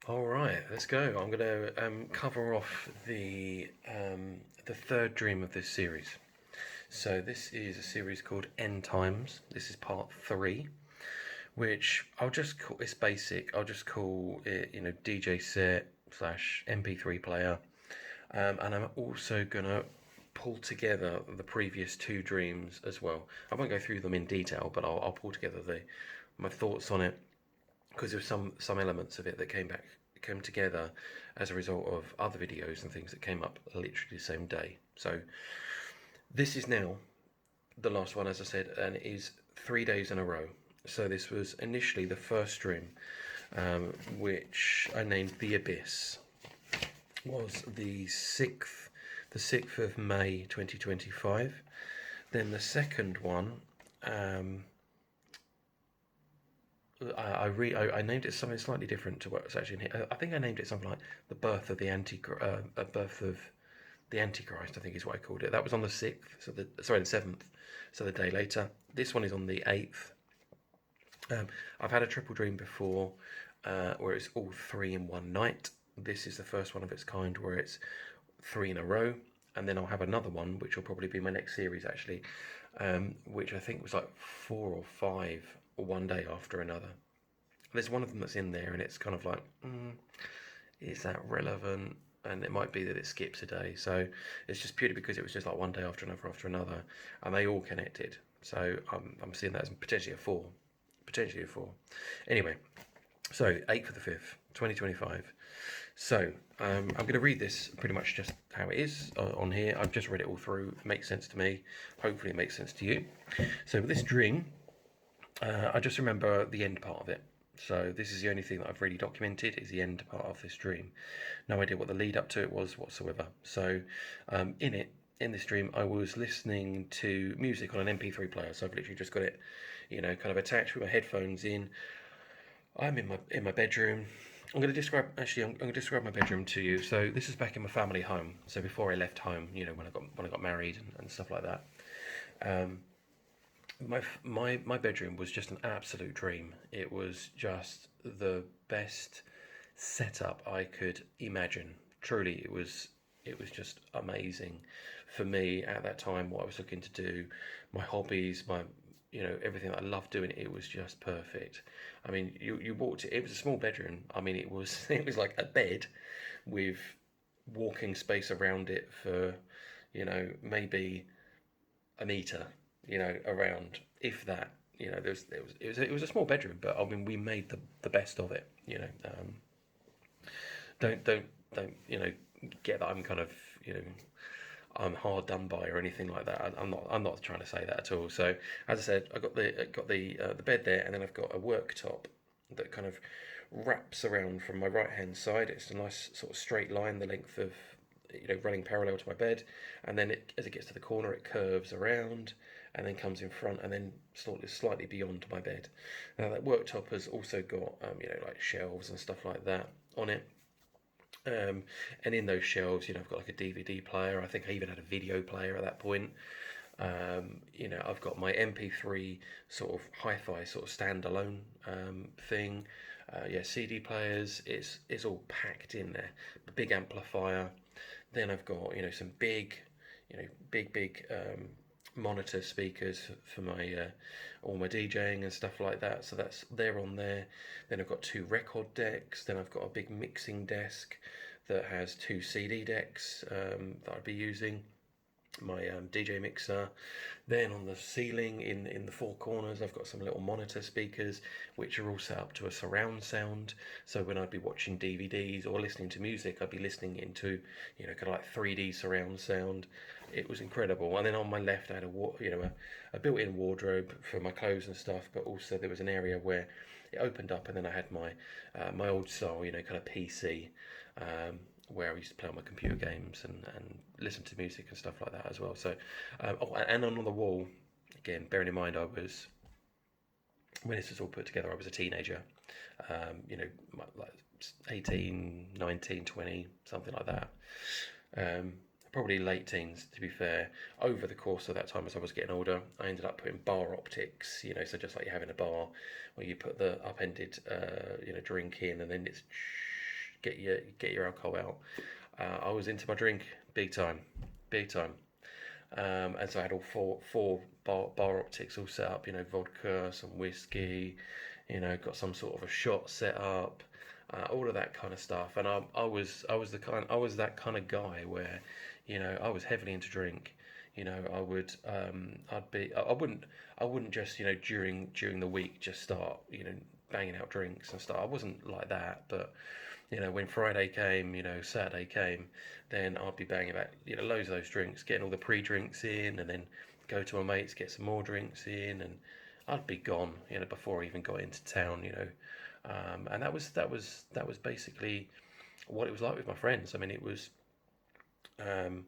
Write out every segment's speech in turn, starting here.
All right, let's go. I'm going to cover off the third dream of this series. So this is a series called End Times. This is part three, which I'll just call it's basic. I'll just call it, DJ set slash MP3 player, and I'm also gonna pull together the previous two dreams as well. I won't go through them in detail, but I'll pull together my thoughts on it because there's some elements of it that came together as a result of other videos and things that came up literally the same day. So this is now the last one, as I said, and it is 3 days in a row. So this was initially the first stream, which I named The Abyss. Was the sixth of May 2025. Then the second one, I named it something slightly different to what's actually in here. I think I named it something like the birth of the birth of the Antichrist. I think is what I called it. That was on the 6th, the 7th, so the day later. This one is on the 8th. I've had a triple dream before, where it's all three in one night. This is the first one of its kind where it's three in a row, and then I'll have another one which will probably be my next series actually, which I think was like four or five one day after another. There's one of them that's in there, and it's kind of like, is that relevant? And it might be that it skips a day, so it's just purely because it was just like one day after another, and they all connected. So I'm seeing that as potentially a four. Anyway, so 8th of the 5th, 2025. So I'm going to read this pretty much just how it is on here. I've just read it all through. It makes sense to me. Hopefully it makes sense to you. So with this dream, I just remember the end part of it. So this is the only thing that I've really documented is the end part of this dream. No idea what the lead up to it was whatsoever. So in this dream, I was listening to music on an MP3 player. So I've literally just got it, kind of attached with my headphones in. I'm in my bedroom. I'm going to describe my bedroom to you. So this is back in my family home. So before I left home, when I got married and stuff like that. Um, my bedroom was just an absolute dream. It was just the best setup I could imagine. Truly, it was just amazing for me at that time. What I was looking to do, my hobbies, my everything that I loved doing. It was just perfect. I mean, you walked it. It was a small bedroom. I mean, it was it was like a bed with walking space around it for maybe a meter, around, if that. It was a small bedroom, but I mean, we made the best of it. Don't get that I'm kind of you know I'm hard done by or anything like that. I'm not trying to say that at all. So as I said, I got the bed there, and then I've got a worktop that kind of wraps around from my right hand side. It's a nice sort of straight line, the length of running parallel to my bed, and then as it gets to the corner, it curves around and then comes in front and then slightly beyond my bed. Now that worktop has also got like shelves and stuff like that on it. And in those shelves, I've got like a DVD player. I think I even had a video player at that point. I've got my MP3 sort of hi-fi sort of standalone thing. CD players. It's all packed in there. A big amplifier. Then I've got some big monitor speakers for my all my DJing and stuff like that. So they're on there. Then I've got two record decks. Then I've got a big mixing desk that has two CD decks that I'd be using. My DJ mixer. Then on the ceiling in the four corners, I've got some little monitor speakers which are all set up to a surround sound. So when I'd be watching DVDs or listening to music, I'd be listening into kind of like 3D surround sound. It was incredible. And then on my left, I had a built-in wardrobe for my clothes and stuff, but also there was an area where it opened up, and then I had my old style, kind of PC. Where I used to play on my computer games and listen to music and stuff like that as well. So, and on the wall, again, bearing in mind when this was all put together, I was a teenager, like 18, 19, 20, something like that. Probably late teens, to be fair. Over the course of that time, as I was getting older, I ended up putting bar optics, so just like you have in a bar, where you put the upended, drink in, and then it's get your alcohol out. I was into my drink big time, big time. And so I had all four bar optics all set up. You know, vodka, some whiskey. You know, got some sort of a shot set up. All of that kind of stuff. And I was that kind of guy where, you know, I was heavily into drink. You know, I wouldn't just, you know, during the week just start, you know, banging out drinks and stuff. I wasn't like that, but you know, when Friday came, you know, Saturday came, then I'd be banging about, you know, loads of those drinks, getting all the pre-drinks in, and then go to my mates, get some more drinks in, and I'd be gone, you know, before I even got into town, you know. And that was basically what it was like with my friends. I mean, um,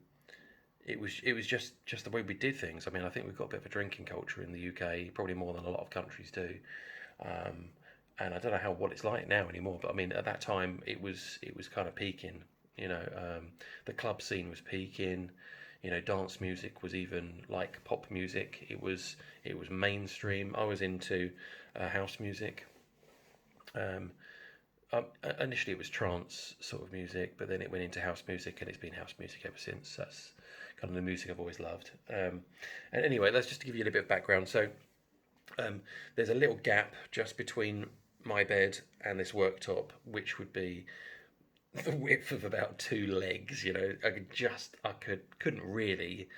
it was just the way we did things. I mean, I think we've got a bit of a drinking culture in the UK, probably more than a lot of countries do. Um, and I don't know what it's like now anymore, but I mean, at that time it was kind of peaking. You know, the club scene was peaking. You know, dance music was even like pop music. It was mainstream. I was into house music. Um, Initially it was trance sort of music, but then it went into house music, and it's been house music ever since. That's kind of the music I've always loved. And anyway, that's just to give you a little bit of background. So there's a little gap just between my bed and this worktop, which would be the width of about two legs. You know, I couldn't really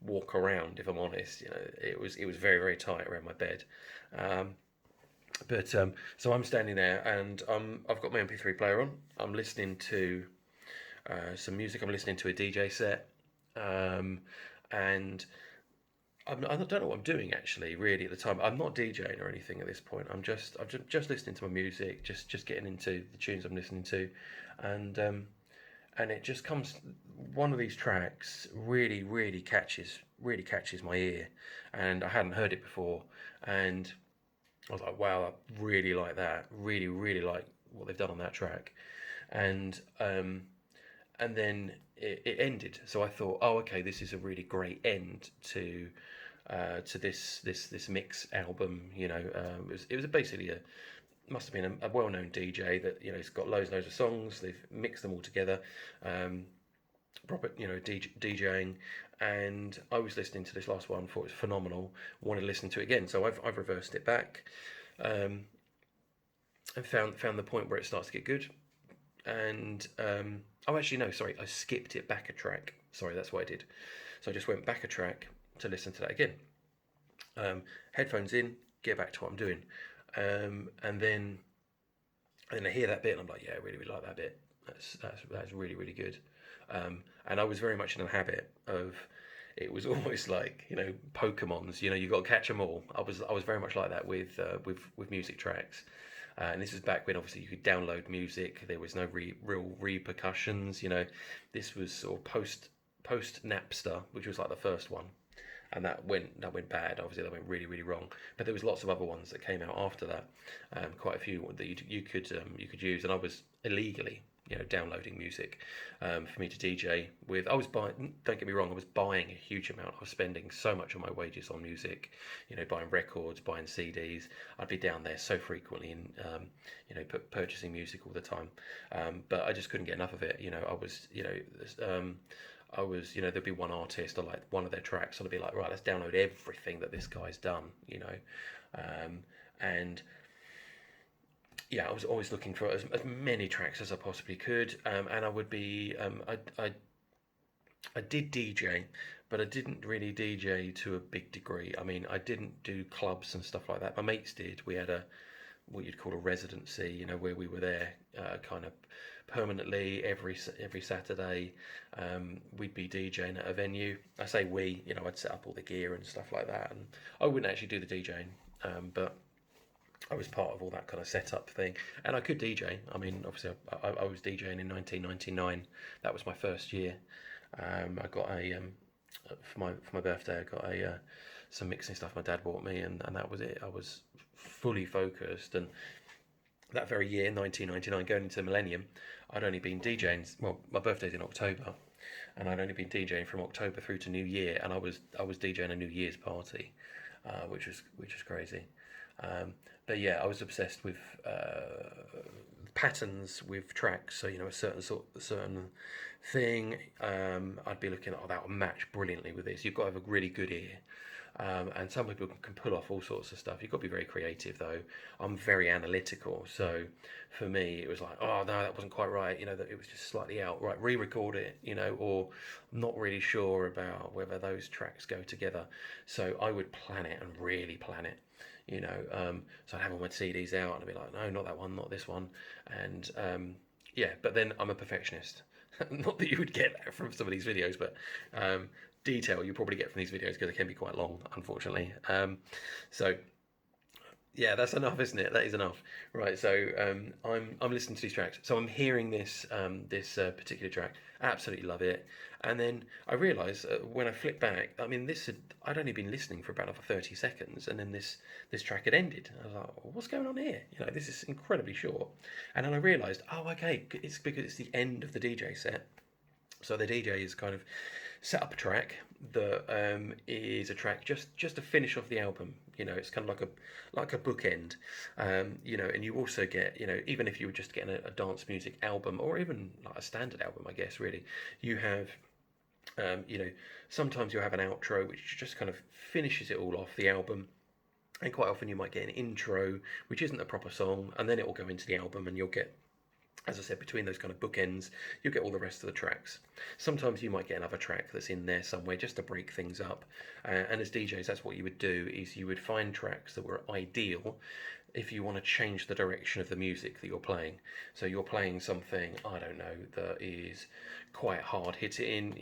walk around, if I'm honest. You know, it was very very tight around my bed. Um, but so I'm standing there, and I've got my MP3 player on. I'm listening to some music. I'm listening to a DJ set, and I don't know what I'm doing actually. Really, at the time, I'm not DJing or anything at this point. I'm just listening to my music, just getting into the tunes I'm listening to, and and it just comes. One of these tracks really catches my ear, and I hadn't heard it before, and I was like, wow, I really like that. Really like what they've done on that track, and and then it ended. So I thought, oh, okay, this is a really great end to this mix album. You know, it was basically a must have been a well-known DJ that, you know, he's got loads of songs. They've mixed them all together, proper, you know, DJing. And I was listening to this last one, thought it was phenomenal. Wanted to listen to it again, so I've reversed it back, um, and found the point where it starts to get good. And oh, actually no, sorry, I skipped it back a track. Sorry, that's what I did. So I just went back a track to listen to that again. Headphones in, get back to what I'm doing, and then I hear that bit, and I'm like, yeah, I really like that bit. That's really good. And I was very much in a habit of. It was almost like, you know, Pokemons. You know, you got to catch them all. I was very much like that with music tracks. And this was back when obviously you could download music. There was no real repercussions. You know, this was sort of post Napster, which was like the first one, and that went bad. Obviously, that went really wrong. But there was lots of other ones that came out after that. Quite a few that you could use, and I was illegally, you know, downloading music for me to DJ with. I was buying. Don't get me wrong. I was buying a huge amount. I was spending so much of my wages on music. You know, buying records, buying CDs. I'd be down there so frequently and you know, purchasing music all the time. But I just couldn't get enough of it. You know, I was, you know, there'd be one artist or like one of their tracks, and I'd be like, right, let's download everything that this guy's done, you know, and yeah, I was always looking for as many tracks as I possibly could, and I would be, I did DJ, but I didn't really DJ to a big degree. I mean, I didn't do clubs and stuff like that. My mates did. We had what you'd call a residency, you know, where we were there kind of permanently every Saturday. We'd be DJing at a venue. I say we, you know, I'd set up all the gear and stuff like that, and I wouldn't actually do the DJing, but I was part of all that kind of setup thing, and I could DJ. I mean, obviously, I was DJing in 1999. That was my first year. I got for my birthday. I got some mixing stuff my dad bought me, and that was it. I was fully focused, and that very year, 1999, going into Millennium, I'd only been DJing. Well, my birthday's in October, and I'd only been DJing from October through to New Year, and I was DJing a New Year's party, which was crazy. But yeah, I was obsessed with patterns with tracks. So a certain thing. I'd be looking at, oh, that will match brilliantly with this. You've got to have a really good ear. And some people can pull off all sorts of stuff. You've got to be very creative, though. I'm very analytical, so for me, it was like, oh no, that wasn't quite right. That it was just slightly out. Right, re-record it. Or I'm not really sure about whether those tracks go together. So I would plan it and really plan it. So I'd have all my CDs out and I'd be like, no, not that one, not this one, and yeah. But then I'm a perfectionist. Not that you would get that from some of these videos, but detail you probably get from these videos because they can be quite long, unfortunately. So yeah, that's enough, isn't it? That is enough, right? So I'm listening to these tracks. So I'm hearing this particular track, absolutely love it, and then I realise when I flip back, I mean, I'd only been listening for about another 30 seconds, and then this track had ended. I was like, well, what's going on here? This is incredibly short, and then I realised, oh, okay, it's because it's the end of the DJ set. So the DJ is kind of set up a track that is a track just to finish off the album. It's kind of like a bookend. And you also get, even if you were just getting a dance music album or even like a standard album, I guess, really, you have, sometimes you'll have an outro which just kind of finishes it all off the album. And quite often you might get an intro which isn't a proper song, and then it will go into the album, and you'll get, as I said, between those kind of bookends, you'll get all the rest of the tracks. Sometimes you might get another track that's in there somewhere just to break things up. And as DJs, that's what you would do, is you would find tracks that were ideal if you want to change the direction of the music that you're playing. So you're playing something, I don't know, that is quite hard hitting,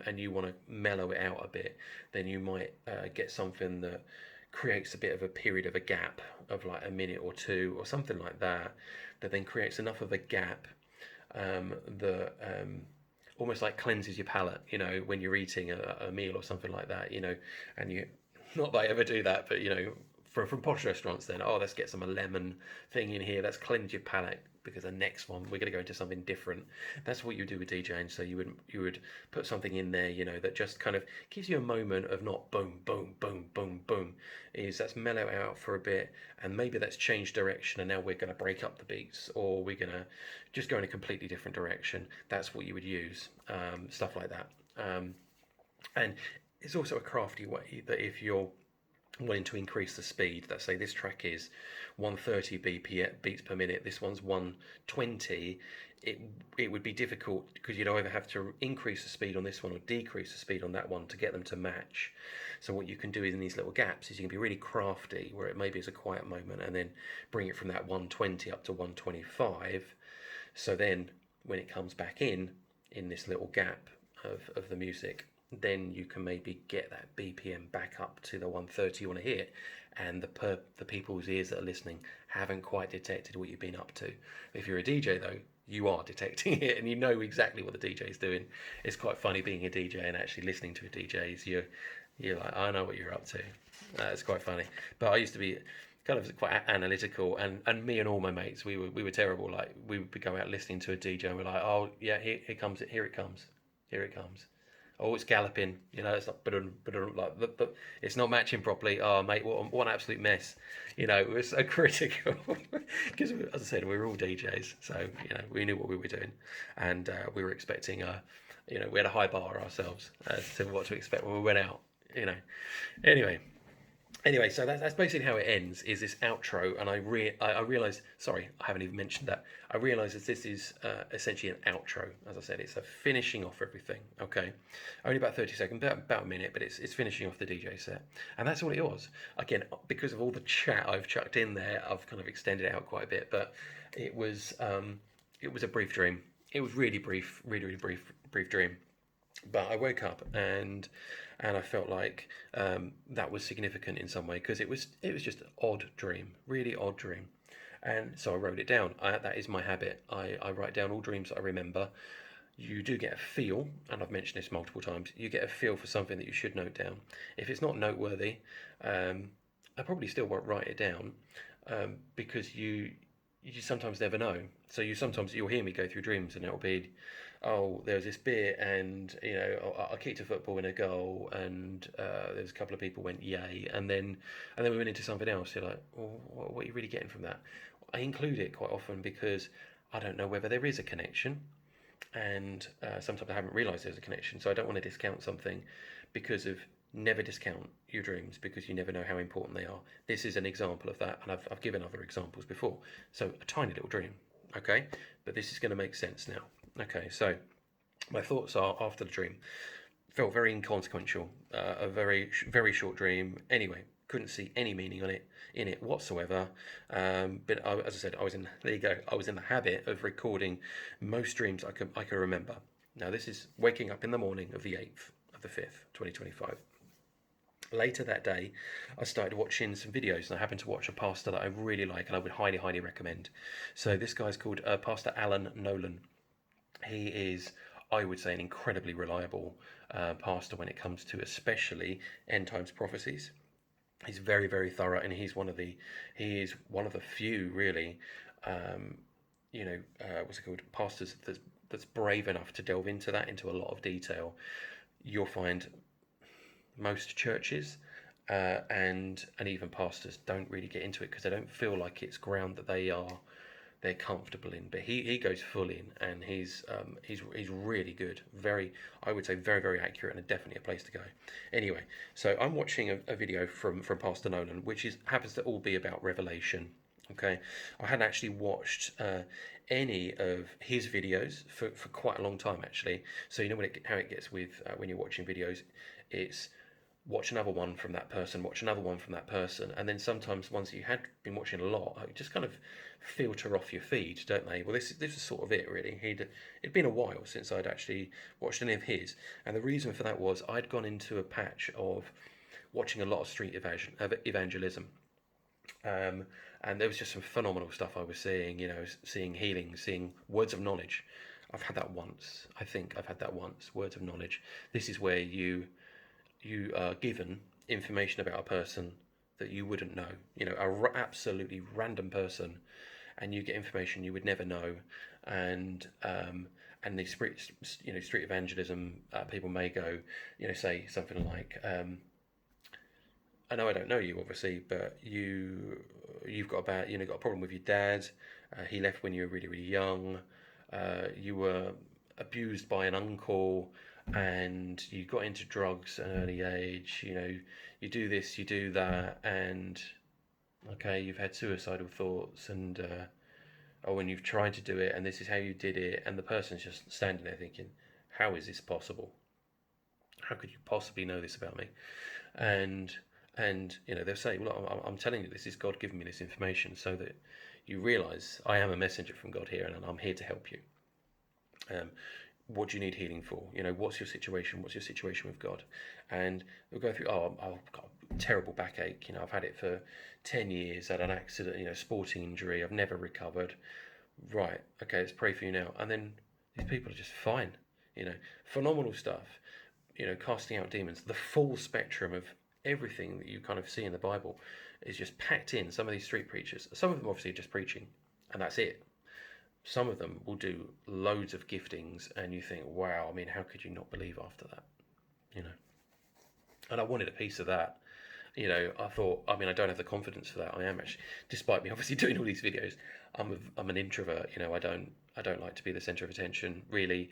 and you want to mellow it out a bit, then you might get something that creates a bit of a period of a gap of like a minute or two or something like that then creates enough of a gap that almost like cleanses your palate, when you're eating a meal or something like that, and you, not that I ever do that, but from posh restaurants, then, oh, let's get some lemon thing in here, let's cleanse your palate, because the next one we're going to go into something different. That's what you do with DJing. So you would put something in there, that just kind of gives you a moment of not boom, boom, boom, boom, boom. That's mellow out for a bit, and maybe that's changed direction, and now we're going to break up the beats, or we're going to just go in a completely different direction. That's what you would use, stuff like that. And it's also a crafty way that if you're wanting to increase the speed, let's say this track is 130 beats per minute, this one's 120, it would be difficult because you'd either have to increase the speed on this one or decrease the speed on that one to get them to match. So what you can do in these little gaps is you can be really crafty, where it maybe is a quiet moment, and then bring it from that 120 up to 125. So then when it comes back in this little gap of the music, then you can maybe get that BPM back up to the 130 you want to hear, and the people's ears that are listening haven't quite detected what you've been up to. If you're a DJ, though, you are detecting it, and you know exactly what the DJ is doing. It's quite funny being a DJ and actually listening to a DJ. You're like, I know what you're up to. It's quite funny. But I used to be kind of quite analytical, and me and all my mates, we were terrible. Like, we would go out listening to a DJ, and we're like, oh yeah, here it comes. Oh, it's galloping, it's not, like, it's not matching properly. Oh, mate, what an absolute mess. It was so critical because, as I said, we were all DJs, so we knew what we were doing, and we were expecting we had a high bar ourselves as to what to expect when we went out. Anyway, so that's basically how it ends, is this outro, and I realised, sorry, I haven't even mentioned that, I realised that this is essentially an outro. As I said, it's a finishing off everything, okay? Only about 30 seconds, about a minute, but it's finishing off the DJ set. And that's all it was. Again, because of all the chat I've chucked in there, I've kind of extended it out quite a bit, but it was a brief dream. It was really brief, really brief dream. But I woke up and I felt like that was significant in some way, because it was just an odd dream, really odd dream, and so I wrote it down. That is my habit. I write down all dreams that I remember. You do get a feel, and I've mentioned this multiple times. You get a feel for something that you should note down. If it's not noteworthy, I probably still won't write it down, because you just sometimes never know. So you'll hear me go through dreams, and it'll be, oh, there was this bit, and I kicked a football in a goal, and there was a couple of people went yay, and then we went into something else. You're like, well, what are you really getting from that? I include it quite often because I don't know whether there is a connection, and sometimes I haven't realised there's a connection. So I don't want to discount something because of never discount your dreams because you never know how important they are. This is an example of that, and I've given other examples before. So a tiny little dream, okay, but this is going to make sense now. Okay, so my thoughts are after the dream felt very inconsequential, a very short dream. Anyway, couldn't see any meaning in it whatsoever. But as I said, there you go. I was in the habit of recording most dreams I can remember. Now this is waking up in the morning of the 8th of the 5th, 2025. Later that day, I started watching some videos, and I happened to watch a pastor that I really like, and I would highly recommend. So this guy's called Pastor Alan Nolan. He is, I would say, an incredibly reliable pastor when it comes to especially end times prophecies. He's very thorough, and he is one of the few really, what's it called, pastors that's brave enough to delve into a lot of detail. You'll find most churches and even pastors don't really get into it because they don't feel like it's ground that they're comfortable in. But he goes full in, and he's really good. I would say very accurate, and definitely a place to go. Anyway, so I'm watching a video from Pastor Nolan, which happens to all be about Revelation. Okay, I hadn't actually watched any of his videos for quite a long time actually. So you know how it gets with when you're watching videos, it's watch another one from that person, watch another one from that person, and then sometimes ones that you had been watching a lot just kind of filter off your feed, don't they? Well, this is sort of it really. It'd been a while since I'd actually watched any of his, and the reason for that was I'd gone into a patch of watching a lot of street evangelism. And there was just some phenomenal stuff I was seeing, seeing healing, seeing words of knowledge. I've had that once. I think I've had that once. Words of knowledge. This is where you are given information about a person that you wouldn't know. Absolutely random person, and you get information you would never know. And the street evangelism people may go, say something like. I know I don't know you, obviously, but you've got got a problem with your dad. He left when you were really young. You were abused by an uncle, and you got into drugs at an early age. You do this, you do that, and okay, you've had suicidal thoughts, and when you've tried to do it, and this is how you did it, and the person's just standing there thinking, how is this possible? How could you possibly know this about me? And they'll say, well, I'm telling you, this is God giving me this information so that you realise I am a messenger from God here, and I'm here to help you. What do you need healing for? What's your situation? What's your situation with God? And we'll go through, I've got a terrible backache. I've had it for 10 years, had an accident, sporting injury. I've never recovered. Right, okay, let's pray for you now. And then these people are just fine. Phenomenal stuff. Casting out demons, the full spectrum of everything that you kind of see in the Bible is just packed in. Some of these street preachers, some of them obviously are just preaching, and that's it. Some of them will do loads of giftings, and you think, wow, I mean, how could you not believe after that? And I wanted a piece of that. I thought, I mean, I don't have the confidence for that. I am actually, despite me obviously doing all these videos, I'm an introvert. I don't like to be the centre of attention, really.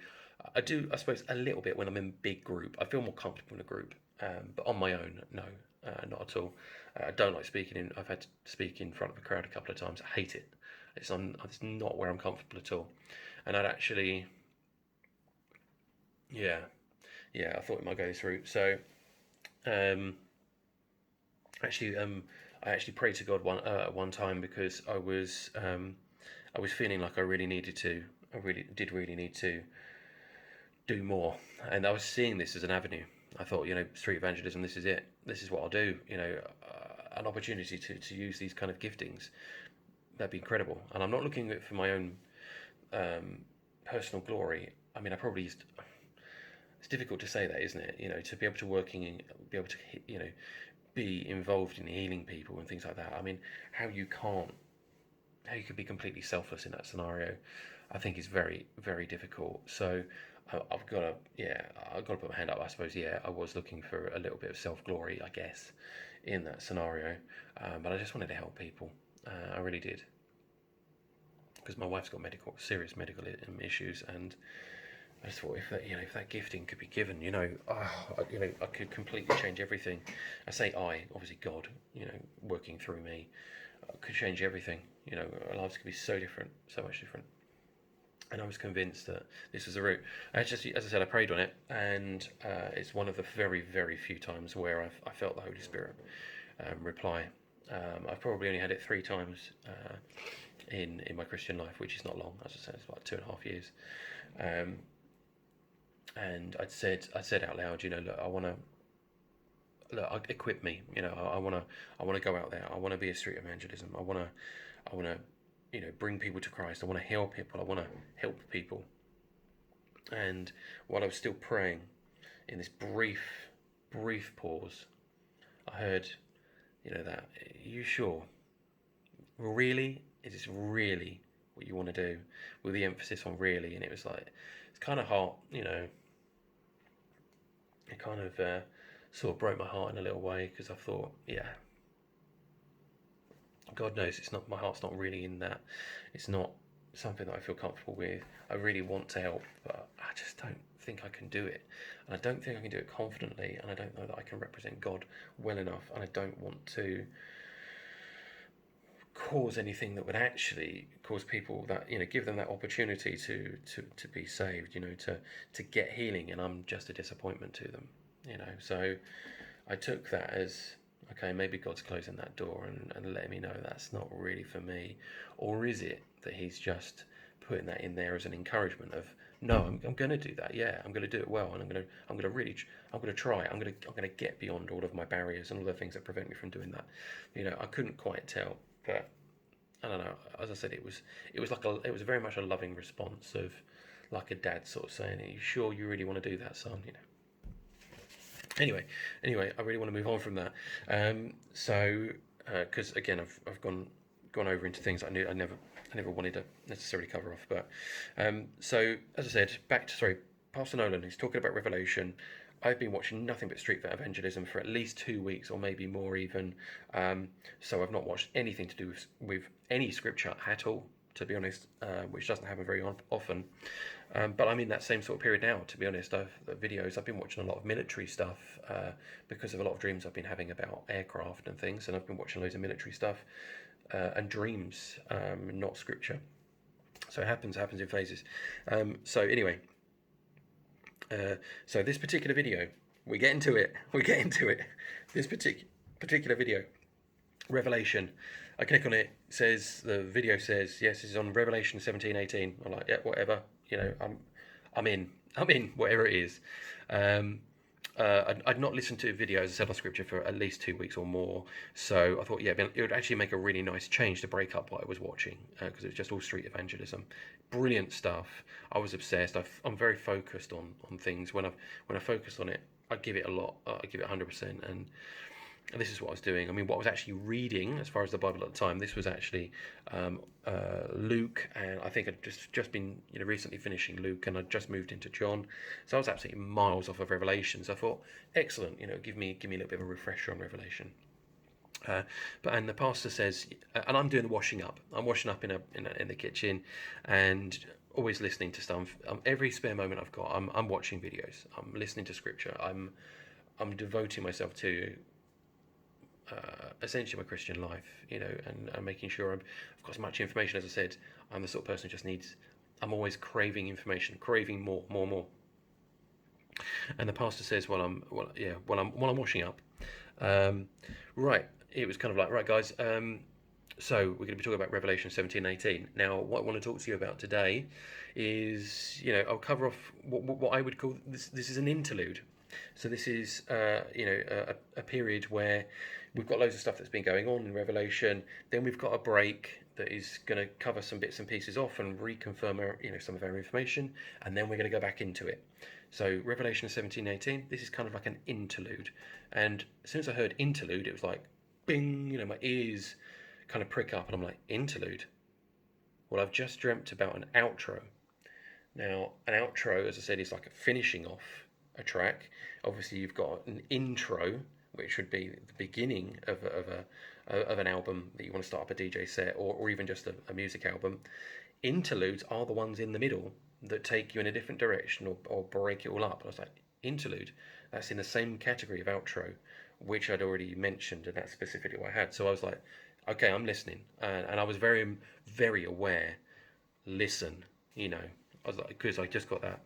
I do, I suppose, a little bit when I'm in a big group. I feel more comfortable in a group, but on my own, no, not at all. I don't like speaking I've had to speak in front of a crowd a couple of times. I hate it. It's not where I'm comfortable at all. And I'd actually, yeah, I thought we might go this route. So, I actually prayed to God one time because I was feeling like I really needed to. I really need to do more, and I was seeing this as an avenue. I thought, street evangelism, this is it. This is what I'll do. An opportunity to use these kind of giftings. That'd be incredible. And I'm not looking at it for my own personal glory. I mean, it's difficult to say that, isn't it? To be able to be involved in healing people and things like that. I mean, how you can't how you could be completely selfless in that scenario, I think is very, very difficult. So I've got to, yeah, I've got to put my hand up. I suppose, yeah, I was looking for a little bit of self glory, I guess, in that scenario, but I just wanted to help people. I really did, because my wife's got serious medical issues, and I just thought if that gifting could be given, I could completely change everything. I say obviously God, working through me, could change everything. Our lives could be so different, so much different. And I was convinced that this was the route. As I said, I prayed on it, and it's one of the very, very few times where I felt the Holy Spirit reply. I've probably only had it 3 times in my Christian life, which is not long. As I said, it's about 2.5 years. And I said out loud, look, I want to equip me. I want to go out there. I want to be a street evangelism. I want to bring people to Christ. I want to heal people. I want to help people. And while I was still praying, in this brief pause, I heard, that, are you sure? Really? Is this really what you want to do? With the emphasis on really. And it was like, it's kind of hard, it kind of sort of broke my heart in a little way, because I thought, yeah, God knows my heart's not really in that. It's not something that I feel comfortable with. I really want to help, but I just don't think I can do it. And I don't think I can do it confidently, and I don't know that I can represent God well enough, and I don't want to cause anything that would actually cause people that, give them that opportunity to be saved, to get healing, and I'm just a disappointment to them, So I took that as, okay, maybe God's closing that door and letting me know that's not really for me. Or is it that he's just putting that in there as an encouragement of, no, I'm going to do that. Yeah, I'm going to do it well, and I'm going to try. I'm going to get beyond all of my barriers and all the things that prevent me from doing that. I couldn't quite tell, but I don't know. As I said, it was very much a loving response of, like a dad sort of saying, "Are you sure you really want to do that, son?" Anyway, I really want to move on from that. Because again, I've gone over into things I never wanted to necessarily cover off. But so as I said, Pastor Nolan, he's talking about Revelation. I've been watching nothing but street evangelism for at least 2 weeks, or maybe more even. So I've not watched anything to do with any scripture at all, to be honest, which doesn't happen very often. But I'm in that same sort of period now, to be honest. I've been watching a lot of military stuff because of a lot of dreams I've been having about aircraft and things, and I've been watching loads of military stuff and dreams, not scripture. So it happens in phases. So anyway, so this particular video, we get into it. This particular video, Revelation. I click on it. The video says, yes, this is on Revelation 17:18. I'm like, yeah, whatever. I'm in, whatever it is. I'd not listened to a video, as I said, on scripture for at least 2 weeks or more. So I thought, yeah, it would actually make a really nice change to break up what I was watching, because it was just all street evangelism. Brilliant stuff. I was obsessed. I'm very focused on things. When I focus on it, I give it a lot. I give it 100%. And this is what I was doing. I mean, what I was actually reading, as far as the Bible at the time, this was actually Luke, and I think I'd just been recently finishing Luke, and I'd just moved into John, so I was absolutely miles off of Revelation. So I thought, excellent, give me a little bit of a refresher on Revelation. And the pastor says, and I'm doing the washing up. I'm washing up in the kitchen, and always listening to stuff. Every spare moment I've got, I'm watching videos. I'm listening to scripture. I'm devoting myself to essentially my Christian life, and making sure I've got as much information. As I said, I'm the sort of person who just needs. I'm always craving information, craving more. And the pastor says, while I'm washing up, right. It was kind of like, right, guys. So we're going to be talking about Revelation 17:18. Now, what I want to talk to you about today is, I'll cover off what I would call this. This is an interlude. So this is, a period where we've got loads of stuff that's been going on in Revelation. Then we've got a break that is going to cover some bits and pieces off and reconfirm some of our information, and then we're going to go back into it. So Revelation 17:18. This is kind of like an interlude. And as soon as I heard interlude, it was like, bing, my ears kind of prick up, and I'm like, interlude? Well, I've just dreamt about an outro. Now, an outro, as I said, is like a finishing off a track. Obviously, you've got an intro, which would be the beginning of an album that you want to start up a DJ set, or even just a music album. Interludes are the ones in the middle that take you in a different direction or break it all up. I was like, interlude, that's in the same category of outro, which I'd already mentioned, and that's specifically what I had. So I was like, okay, I'm listening, and I was very, very aware. Listen, you know, I was like, because I just got that.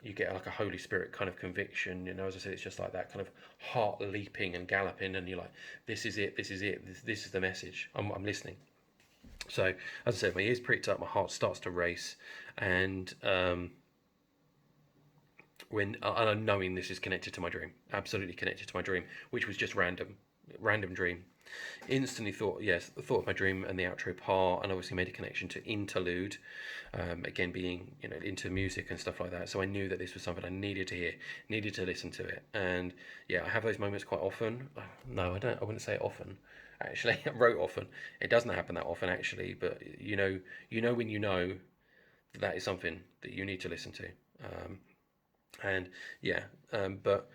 You get like a Holy Spirit kind of conviction, you know. As I said, it's just like that kind of heart leaping and galloping, and you're like, this is it, this is it, this is the message. I'm listening. So, as I said, my ears pricked up, my heart starts to race, and and knowing this is connected to my dream, absolutely connected to my dream, which was just random dream. Instantly thought, yes, thought of my dream and the outro part, and obviously made a connection to interlude, again being, you know, into music and stuff like that. So I knew that this was something I needed to hear, needed to listen to it, and yeah, I have those moments quite often. No, I don't. I wouldn't say it often. Actually, I wrote often. It doesn't happen that often, actually, but you know when you know that is something that you need to listen to, and yeah, but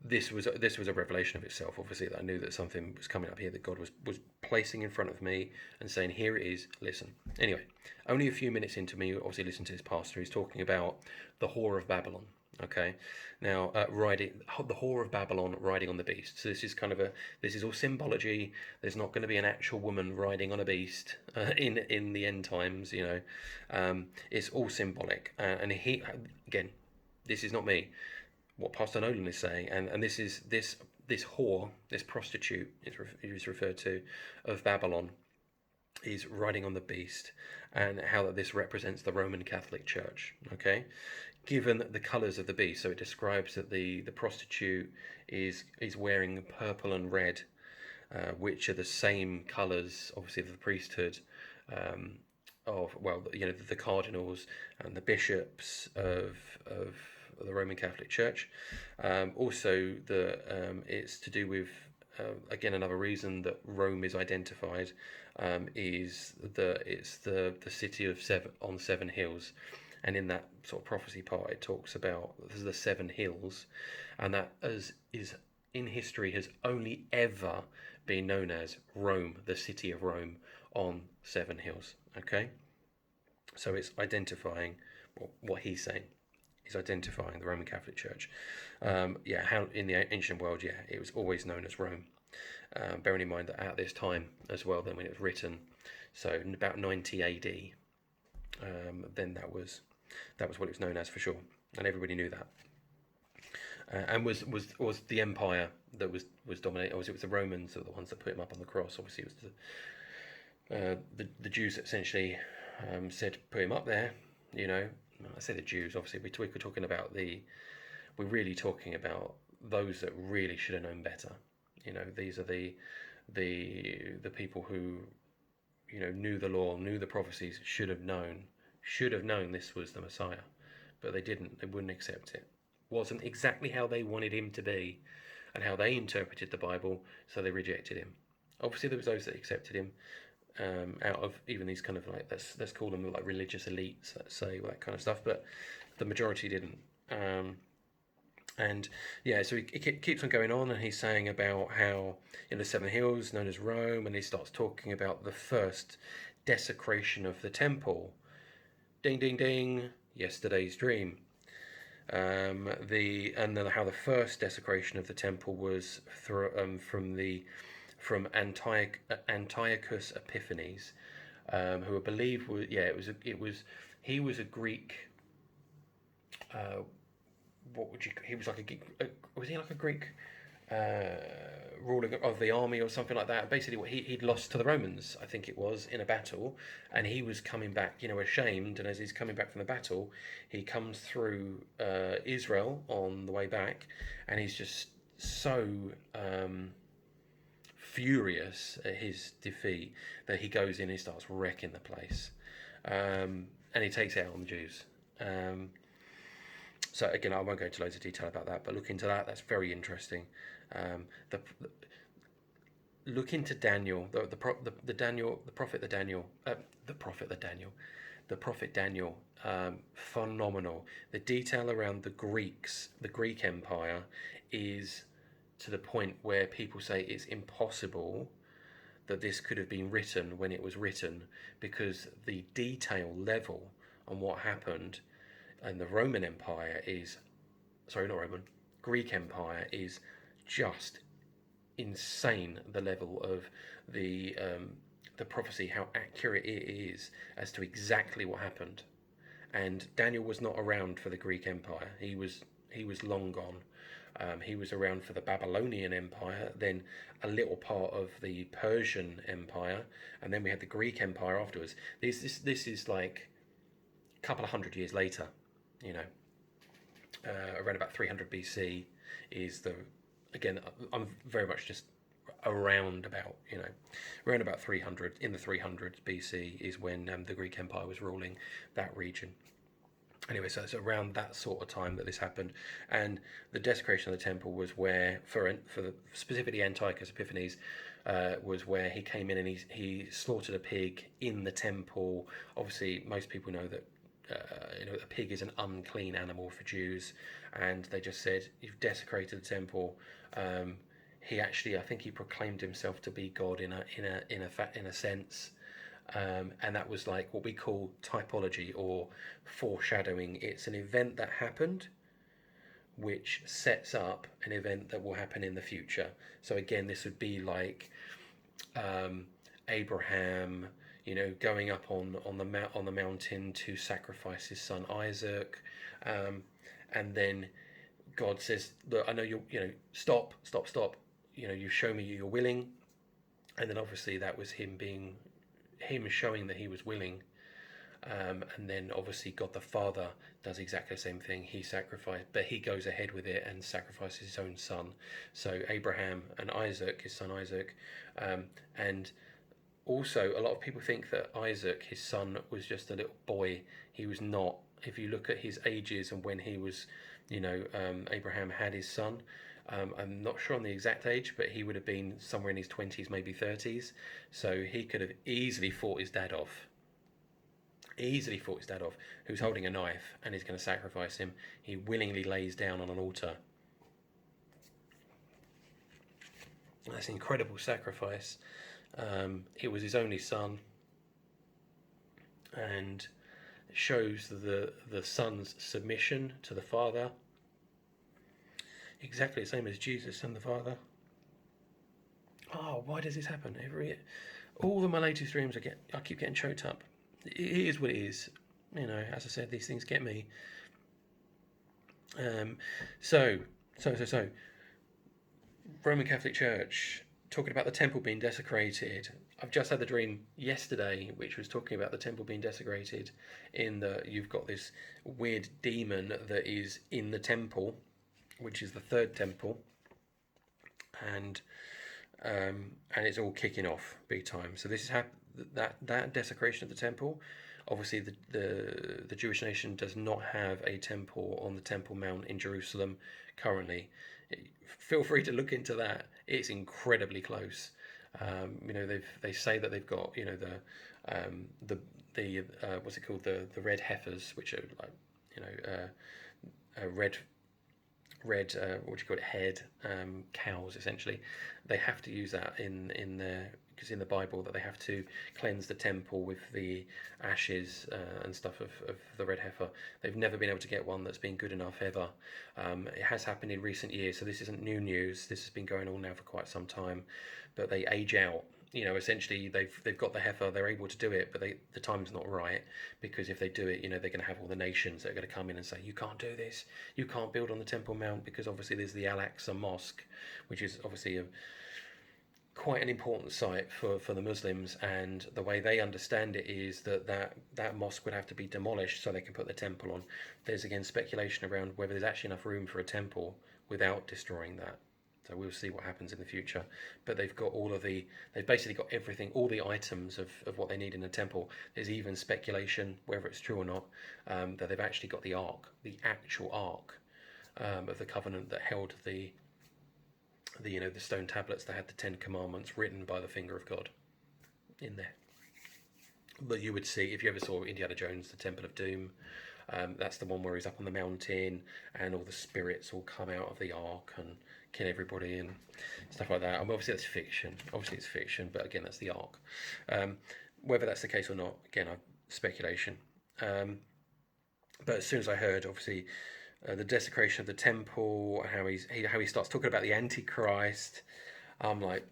this was a revelation of itself. Obviously, that I knew that something was coming up here that God was placing in front of me and saying, "Here it is. Listen." Anyway, only a few minutes into me, obviously, listening to this pastor, he's talking about the whore of Babylon. Okay, now riding the whore of Babylon, riding on the beast. So this is kind of this is all symbology. There's not going to be an actual woman riding on a beast in the end times. You know, it's all symbolic. And he again, this is not me, what Pastor Nolan is saying, and this is this whore, this prostitute is referred to, of Babylon, is riding on the beast, and how that this represents the Roman Catholic Church. Okay, given the colours of the beast, so it describes that the prostitute is wearing purple and red, which are the same colours, obviously, of the priesthood. Of, well, you know, the cardinals and the bishops of the Roman Catholic Church. Also, it's to do with, again, another reason that Rome is identified, is that it's the city of seven hills, and in that sort of prophecy part, it talks about the 7 hills, and that is in history has only ever been known as Rome, the city of Rome on 7 hills. Okay, so it's identifying what he's saying. He's identifying the Roman Catholic Church. Yeah, how in the ancient world, yeah, it was always known as Rome. Bearing in mind that at this time as well, then when it was written, so in about 90 AD, then that was what it was known as for sure, and everybody knew that. And was the empire that was dominated? Or was it the Romans that were the ones that put him up on the cross? Obviously, it was the Jews that essentially said put him up there. You know, I say the Jews. Obviously, we're talking about we're really talking about those that really should have known better. You know, these are the people who, you know, knew the law, knew the prophecies, should have known this was the Messiah, but they didn't. They wouldn't accept it. Wasn't exactly how they wanted him to be, and how they interpreted the Bible, so they rejected him. Obviously, there was those that accepted him, out of even these kind of like, let's call them like religious elites, let's say, all that kind of stuff, but the majority didn't. And yeah, so it keeps on going on, and he's saying about how in the 7 hills known as Rome, and he starts talking about the first desecration of the temple. Ding ding ding, yesterday's dream. And then how the first desecration of the temple was from Antiochus Epiphanes, who I believe was, yeah, he was a Greek. What would you? He was like was he like a Greek ruler of the army or something like that? Basically, he'd lost to the Romans, I think it was, in a battle, and he was coming back, you know, ashamed. And as he's coming back from the battle, he comes through Israel on the way back, and he's just so furious at his defeat that he goes in and he starts wrecking the place, and he takes it out on the Jews. So again, I won't go into loads of detail about that, but look into that. That's very interesting. look into Daniel, the Daniel, the prophet, the Daniel, the prophet, the Daniel, the prophet Daniel. Phenomenal. The detail around the Greeks, the Greek Empire, is to the point where people say it's impossible that this could have been written when it was written, because the detail level on what happened and the Roman Empire is, sorry, not Roman, Greek Empire is just insane. The level of the prophecy, how accurate it is as to exactly what happened. And Daniel was not around for the Greek Empire. He was long gone. He was around for the Babylonian Empire, then a little part of the Persian Empire, and then we had the Greek Empire afterwards. This is like a couple of hundred years later, you know. Around about 300 BC is the, again, I'm very much just around about, you know, around about 300, in the 300s BC is when the Greek Empire was ruling that region. Anyway, so it's around that sort of time that this happened, and the desecration of the temple was where, for the specifically Antiochus Epiphanes, was where he came in and he slaughtered a pig in the temple. Obviously, most people know that a pig is an unclean animal for Jews, and they just said, "You've desecrated the temple." He actually, I think, he proclaimed himself to be God in a sense. And that was like what we call typology or foreshadowing. It's an event that happened which sets up an event that will happen in the future. So again, this would be like Abraham, you know, going up on the mountain to sacrifice his son Isaac, and then God says, "Look, I know stop. You know, you show me you're willing." And then obviously that was him showing that he was willing, and then obviously God the Father does exactly the same thing. He sacrificed, but he goes ahead with it and sacrifices his own son. So Abraham and Isaac, his son Isaac, and also a lot of people think that Isaac, his son, was just a little boy. He was not. If you look at his ages and when he was, Abraham had his son, I'm not sure on the exact age, but he would have been somewhere in his 20s, maybe 30s. So he could have easily fought his dad off. Who's holding a knife and is going to sacrifice him. He willingly lays down on an altar. That's an incredible sacrifice. It was his only son, and it shows the son's submission to the father. Exactly the same as Jesus and the Father. Oh, why does this happen? All of my latest streams, I keep getting choked up. It is what it is. You know, as I said, these things get me. So, Roman Catholic Church, talking about the temple being desecrated. I've just had the dream yesterday, which was talking about the temple being desecrated. You've got this weird demon that is in the temple, which is the third temple, and it's all kicking off big time. So this is that desecration of the temple. Obviously, the Jewish nation does not have a temple on the Temple Mount in Jerusalem currently. Feel free to look into that. It's incredibly close. They say that they've got the what's it called, the red heifers, which are like red what do you call it, head cows essentially. They have to use that in their, because in the Bible that they have to cleanse the temple with the ashes and stuff of the red heifer. They've never been able to get one that's been good enough ever. It has happened in recent years, so this isn't new news. This has been going on now for quite some time, but they age out. Essentially they've got the heifer, they're able to do it, but the time's not right, because if they do it, they're going to have all the nations that are going to come in and say, you can't do this, you can't build on the Temple Mount, because obviously there's the Al-Aqsa Mosque, which is obviously quite an important site for the Muslims, and the way they understand it is that mosque would have to be demolished so they can put the temple on. There's again speculation around whether there's actually enough room for a temple without destroying that. So we'll see what happens in the future. But they've got they've basically got everything, all the items of what they need in a temple. There's even speculation, whether it's true or not, that they've actually got the ark, the actual ark of the covenant that held the the stone tablets that had the 10 Commandments written by the finger of God in there. But you would see, if you ever saw Indiana Jones, the Temple of Doom, that's the one where he's up on the mountain and all the spirits all come out of the ark and kill everybody and stuff like that. I mean, obviously that's fiction. Obviously it's fiction, but again, that's the ark. Whether that's the case or not, again, speculation. But as soon as I heard, obviously, the desecration of the temple, how he starts talking about the Antichrist, I'm like,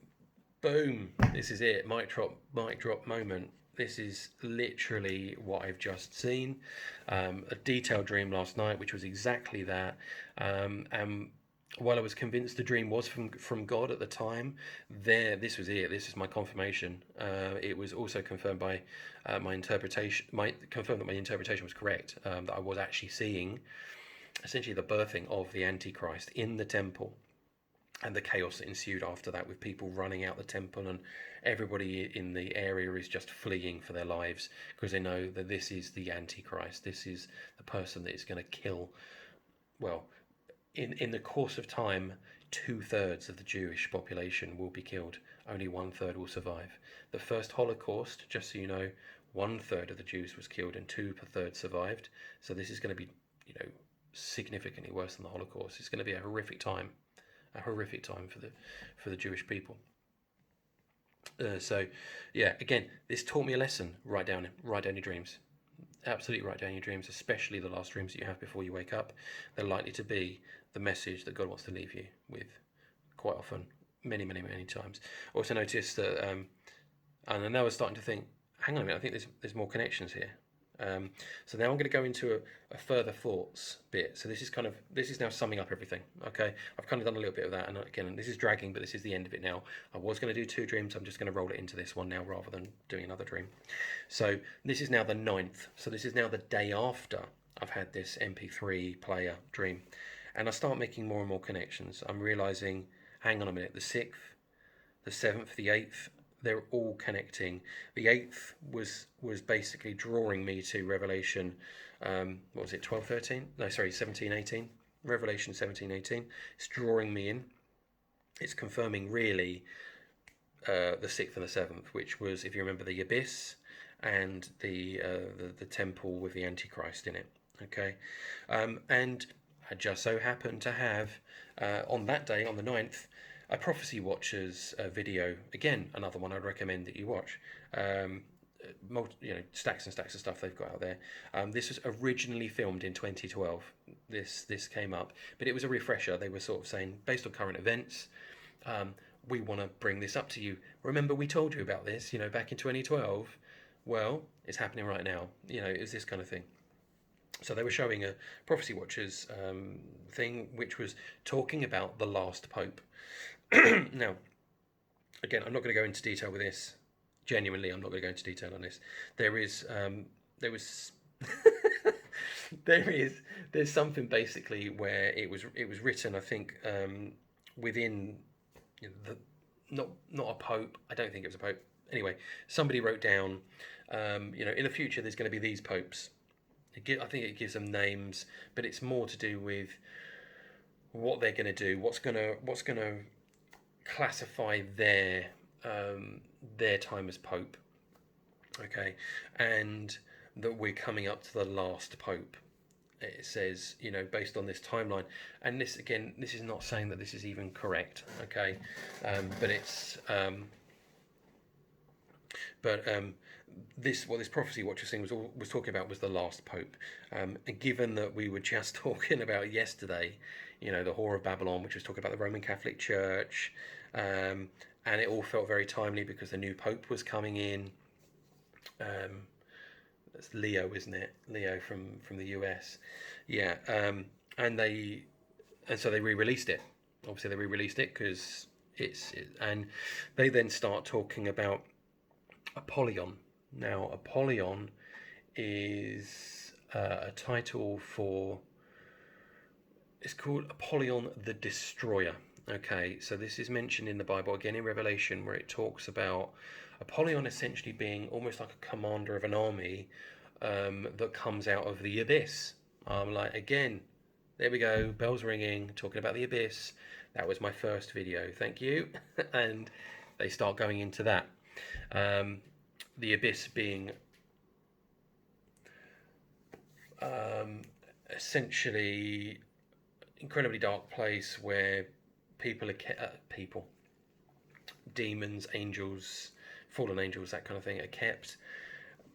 boom, this is it, mic drop moment. This is literally what I've just seen. A detailed dream last night, which was exactly that. And while I was convinced the dream was from God at the time, this was it. This is my confirmation. It was also confirmed by my interpretation. Confirmed that my interpretation was correct. That I was actually seeing essentially the birthing of the Antichrist in the temple, and the chaos that ensued after that, with people running out the temple and everybody in the area is just fleeing for their lives because they know that this is the Antichrist. This is the person that is going to kill. Well, in the course of time, 2/3 of the Jewish population will be killed. Only 1/3 will survive. The first Holocaust, just so you know, 1/3 of the Jews was killed and 2/3 survived. So this is going to be, significantly worse than the Holocaust. It's going to be a horrific time for the Jewish people. So, yeah, again, this taught me a lesson. Write down your dreams. Absolutely write down your dreams, especially the last dreams that you have before you wake up. They're likely to be the message that God wants to leave you with, quite often, many, many, many times. Also noticed that, and I know I was starting to think, hang on a minute, I think there's more connections here. So now I'm going to go into a further thoughts bit. So this is now summing up everything. Okay, I've kind of done a little bit of that, and again, this is dragging, but this is the end of it now. I was going to do 2 dreams. I'm just going to roll it into this one now rather than doing another dream. So this is now the 9th. So this is now the day after I've had this MP3 player dream, and I start making more and more connections. I'm realizing, hang on a minute, the 6th, the 7th, the 8th. They're all connecting. The 8th was basically drawing me to Revelation, what was it, 12:13? No, sorry, 17:18. Revelation 17:18. It's drawing me in. It's confirming really the 6th and the 7th, which was, if you remember, the abyss and the temple with the Antichrist in it. Okay, and I just so happened to have on that day, on the 9th, a Prophecy Watchers video. Again, another one I'd recommend that you watch. Stacks and stacks of stuff they've got out there. This was originally filmed in 2012. This came up, but it was a refresher. They were sort of saying, based on current events, we want to bring this up to you. Remember, we told you about this, back in 2012. Well, it's happening right now. It's this kind of thing. So they were showing a Prophecy Watchers thing, which was talking about the last Pope. Now, again, I'm not going to go into detail with this. Genuinely, I'm not going to go into detail on this. There's something basically where it was written, I think, within not a pope. I don't think it was a pope. Anyway, somebody wrote down, in the future there's going to be these popes. I think it gives them names, but it's more to do with what they're going to do, what's going to classify their time as Pope, okay, and that we're coming up to the last Pope. It says, based on this timeline, and this is not saying that this is even correct, okay, but it's what this Prophecy Watcher thing was talking about was the last Pope. And given that we were just talking about yesterday, the Whore of Babylon, which was talking about the Roman Catholic Church, and it all felt very timely because the new Pope was coming in. That's Leo, isn't it? Leo from the US. Yeah, and so they re-released it. Obviously, they re-released it because and they then start talking about Apollyon. Now, Apollyon is a title for. It's called Apollyon the Destroyer. Okay, so this is mentioned in the Bible again in Revelation, where it talks about Apollyon essentially being almost like a commander of an army that comes out of the abyss. Again, There we go. Bells ringing. Talking about the abyss. That was my first video. Thank you. And they start going into that. The abyss being essentially incredibly dark place where people are demons, angels, fallen angels, that kind of thing, are kept.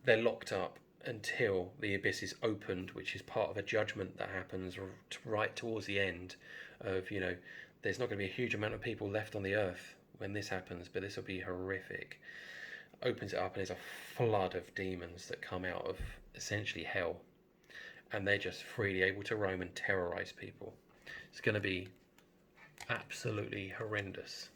They're locked up until the abyss is opened, which is part of a judgment that happens right towards the end of, there's not going to be a huge amount of people left on the earth when this happens, but this will be horrific. Opens it up and there's a flood of demons that come out of essentially hell, and they're just freely able to roam and terrorize people. It's going to be absolutely horrendous.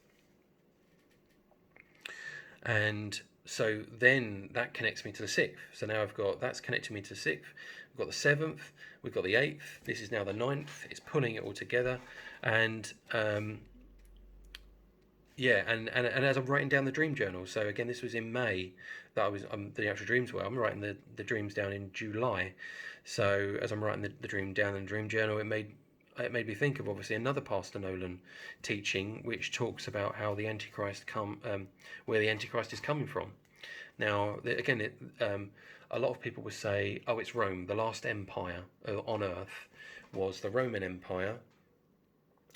And so then that connects me to the 6th. So now that's connecting me to the 6th. We've got the 7th, we've got the 8th, this is now the 9th. It's pulling it all together. And and as I'm writing down the dream journal, so again, this was in May that I was the actual dreams were. I'm writing the dreams down in July. So as I'm writing the dream down in the dream journal, it made me think of obviously another Pastor Nolan teaching, which talks about how the Antichrist where the Antichrist is coming from. Now, again, a lot of people would say, "Oh, it's Rome. The last empire on earth was the Roman Empire,"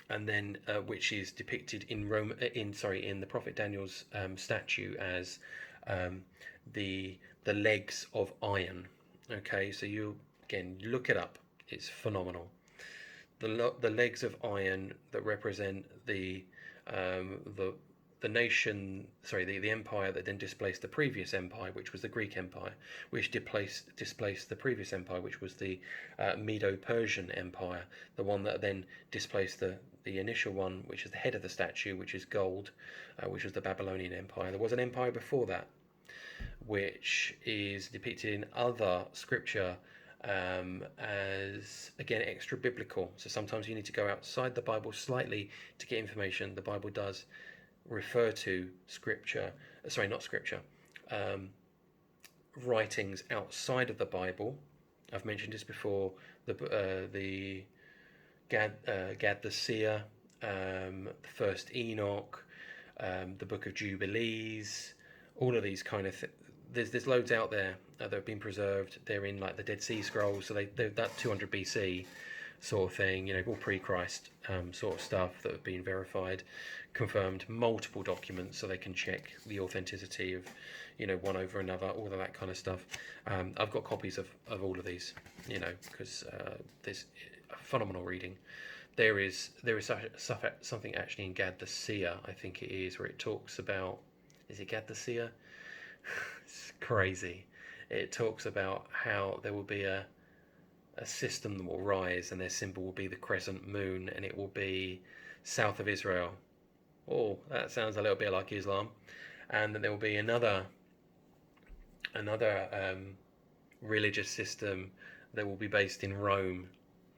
and then which is depicted in in the prophet Daniel's statue as the legs of iron. Okay, so you look it up. It's phenomenal. The legs of iron that represent the nation, the empire that then displaced the previous empire, which was the Greek Empire, which displaced the previous empire, which was the Medo-Persian Empire, the one that then displaced the initial one, which is the head of the statue, which is gold, which was the Babylonian Empire. There was an empire before that, which is depicted in other scripture as, again, extra biblical. So sometimes you need to go outside the Bible slightly to get information. The Bible does refer to writings outside of the Bible. I've mentioned this before. The Gad the Seer, the First Enoch, the Book of Jubilees, all of these kind of there's loads out there that have been preserved. They're in like the Dead Sea Scrolls, so they're that 200 BC sort of thing, all pre-Christ sort of stuff that have been verified, confirmed, multiple documents, so they can check the authenticity of, one over another, all of that kind of stuff. I've got copies of all of these, because there's phenomenal reading. There is something actually in Gad the Seer, I think it is, where it talks about, is it Gad the Seer? It's crazy. It talks about how there will be a system that will rise, and their symbol will be the crescent moon, and it will be south of Israel. Oh, that sounds a little bit like Islam. And then there will be another religious system that will be based in Rome.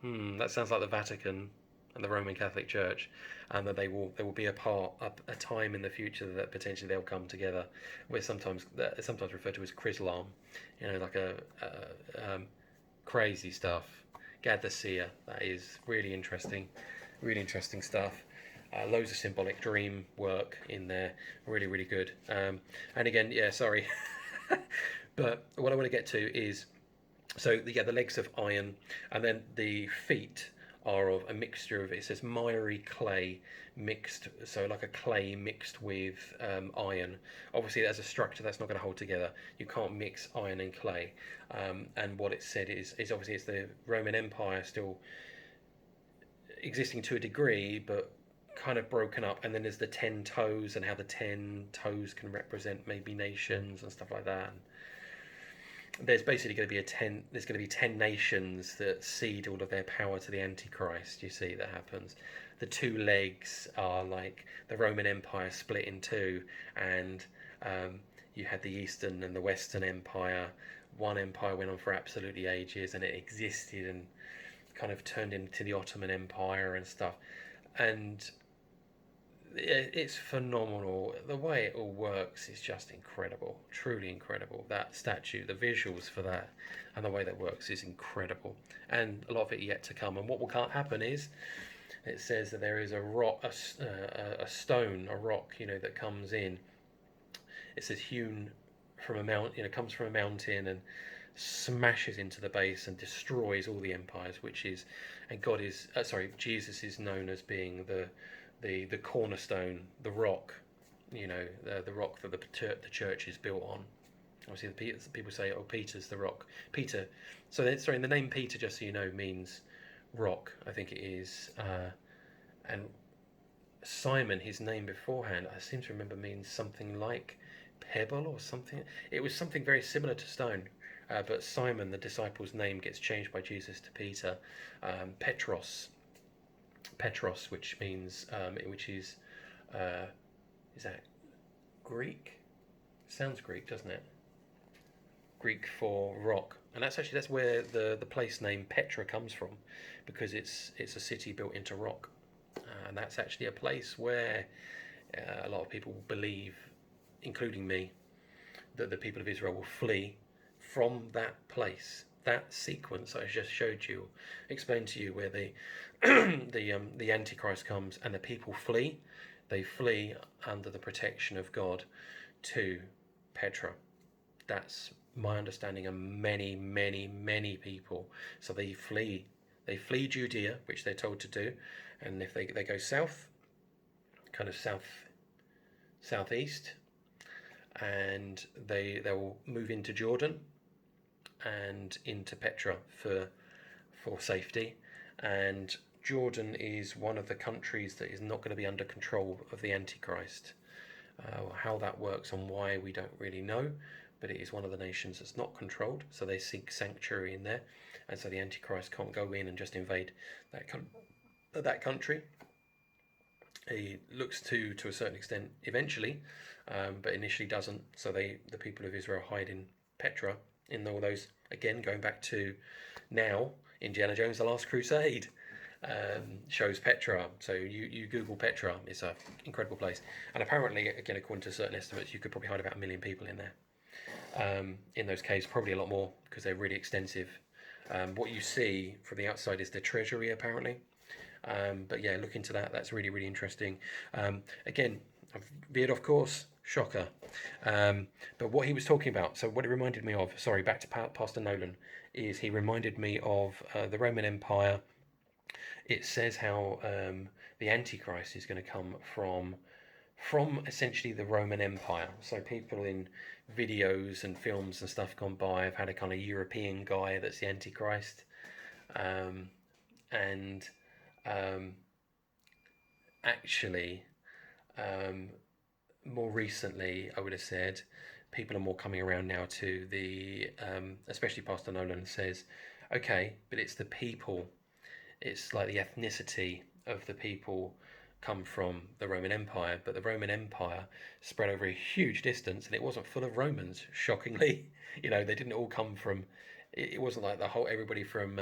That sounds like the Vatican and the Roman Catholic Church, and that they will be a time in the future that potentially they'll come together. We're sometimes referred to as Chrislam, like a crazy stuff. Gad the Seer, that is really interesting stuff. Loads of symbolic dream work in there, really, really good. And again, sorry, but what I want to get to is, the legs of iron, and then the feet are of a mixture of, it says miry clay mixed, so like a clay mixed with iron. Obviously, as a structure, that's not going to hold together. You can't mix iron and clay. And what it said is obviously it's the Roman Empire still existing to a degree, but kind of broken up. And then there's the 10 toes, and how the 10 toes can represent maybe nations and stuff like that. There's basically going to be 10 nations that cede all of their power to the Antichrist. You see that happens. The two legs are like the Roman Empire split in two, and you had the Eastern and the Western Empire. One empire went on for absolutely ages, and it existed and kind of turned into the Ottoman Empire and stuff. And it's phenomenal. The way it all works is just incredible, truly incredible. That statue, the visuals for that, and the way that works is incredible. And a lot of it yet to come. And what will can't happen is, it says that there is a rock, a stone, a rock, that comes in. It says hewn from a mount, comes from a mountain and smashes into the base and destroys all the empires. Which is, and Jesus is known as being the cornerstone, the rock, the rock that the church is built on. Obviously, the people say, "Oh, Peter's the rock." Peter. So, the name Peter, just so you know, means rock. I think it is. And Simon, his name beforehand, I seem to remember, means something like pebble or something. It was something very similar to stone. But Simon, the disciple's name, gets changed by Jesus to Peter. Petros, which means, is that Greek? Sounds Greek, doesn't it? Greek for rock, and that's where the place name Petra comes from, because it's a city built into rock, and that's actually a place where a lot of people believe, including me, that the people of Israel will flee from that place. That sequence I just explained to you, where the Antichrist comes and the people flee. They flee under the protection of God to Petra. That's my understanding of many, many, many people. So they flee Judea, which they're told to do, and if they go south, kind of southeast, and they'll move into Jordan and into Petra for safety. And Jordan is one of the countries that is not going to be under control of the Antichrist. How that works and why, we don't really know, but it is one of the nations that's not controlled, so they seek sanctuary in there, and so the Antichrist can't go in and just invade that country. He looks to a certain extent eventually, but initially doesn't. So the people of Israel hide in Petra, in all those, again, going back to now, Indiana Jones: The Last Crusade. Shows Petra. So you Google Petra, it's an incredible place. And apparently, again, according to certain estimates, you could probably hide about 1 million people in there. In those caves, probably a lot more, because they're really extensive. What you see from the outside is the treasury, apparently. But yeah, look into that. That's really, really interesting. Again, I've veered off course. Shocker. But what he was talking about, so what it reminded me of, sorry, back to Pastor Nolan, is he reminded me of the Roman Empire. It says how the Antichrist is going to come from essentially the Roman Empire. So people in videos and films and stuff gone by have had a kind of European guy that's the Antichrist. Actually, more recently, I would have said, people are more coming around now to the, especially Pastor Nolan says, okay, but it's the people. It's like the ethnicity of the people come from the Roman Empire, but the Roman Empire spread over a huge distance, and it wasn't full of Romans, shockingly. They didn't all come from, it wasn't like everybody from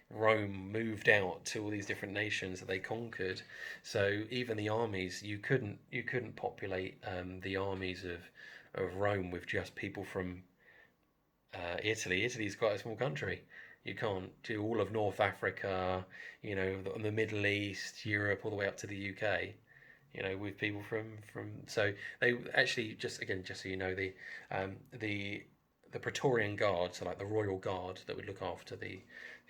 Rome moved out to all these different nations that they conquered. So even the armies, you couldn't populate the armies of Rome with just people from Italy. Italy's quite a small country. You can't do all of North Africa, the Middle East, Europe, all the way up to the UK, with people from. So they actually, just so you know, the Praetorian Guard, so like the royal guard that would look after the